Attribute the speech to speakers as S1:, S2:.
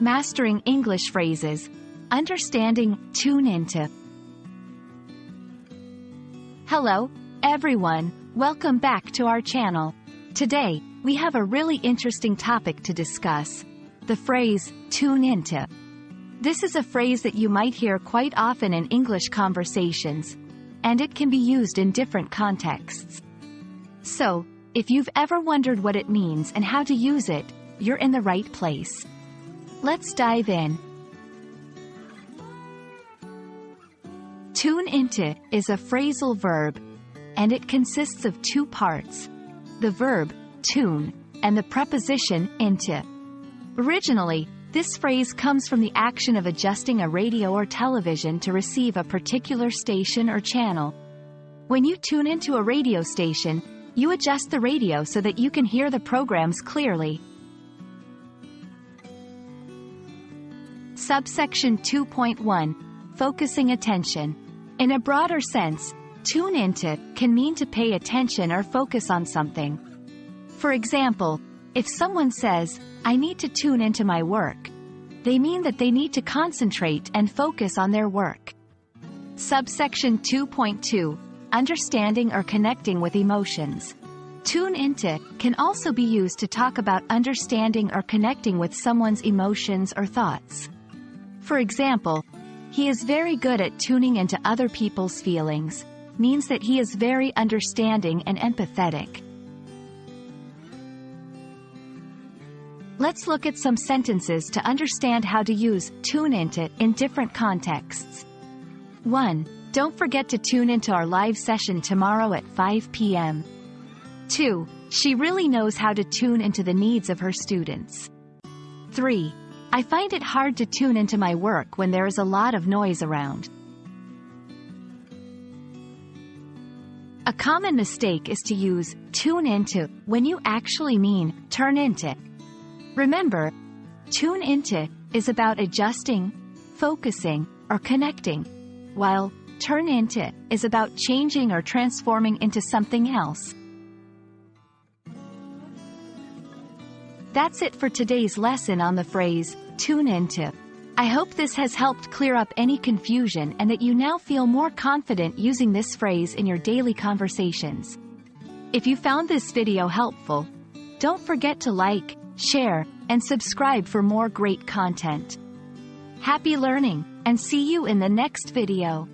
S1: Mastering English Phrases. Understanding, tune into. Hello, everyone. Welcome back to our channel. Today, we have a really interesting topic to discuss. The phrase, tune into. This is a phrase that you might hear quite often in English conversations, and it can be used in different contexts. So, if you've ever wondered what it means and how to use it, you're in the right place. Let's dive in. Tune into is a phrasal verb, and it consists of two parts: the verb, tune, and the preposition, into. Originally, this phrase comes from the action of adjusting a radio or television to receive a particular station or channel. When you tune into a radio station, you adjust the radio so that you can hear the programs clearly. Subsection 2.1. Focusing attention. In a broader sense, tune into can mean to pay attention or focus on something. For example, if someone says, "I need to tune into my work," they mean that they need to concentrate and focus on their work. Subsection 2.2. Understanding or connecting with emotions. Tune into can also be used to talk about understanding or connecting with someone's emotions or thoughts. For example, "He is very good at tuning into other people's feelings," means that he is very understanding and empathetic. Let's look at some sentences to understand how to use tune into in different contexts. 1. Don't forget to tune into our live session tomorrow at 5 p.m. 2. She really knows how to tune into the needs of her students. 3. I find it hard to tune into my work when there is a lot of noise around. A common mistake is to use tune into when you actually mean turn into. Remember, tune into is about adjusting, focusing, or connecting, while turn into is about changing or transforming into something else. That's it for today's lesson on the phrase, tune into. I hope this has helped clear up any confusion and that you now feel more confident using this phrase in your daily conversations. If you found this video helpful, don't forget to like, share, and subscribe for more great content. Happy learning, and see you in the next video.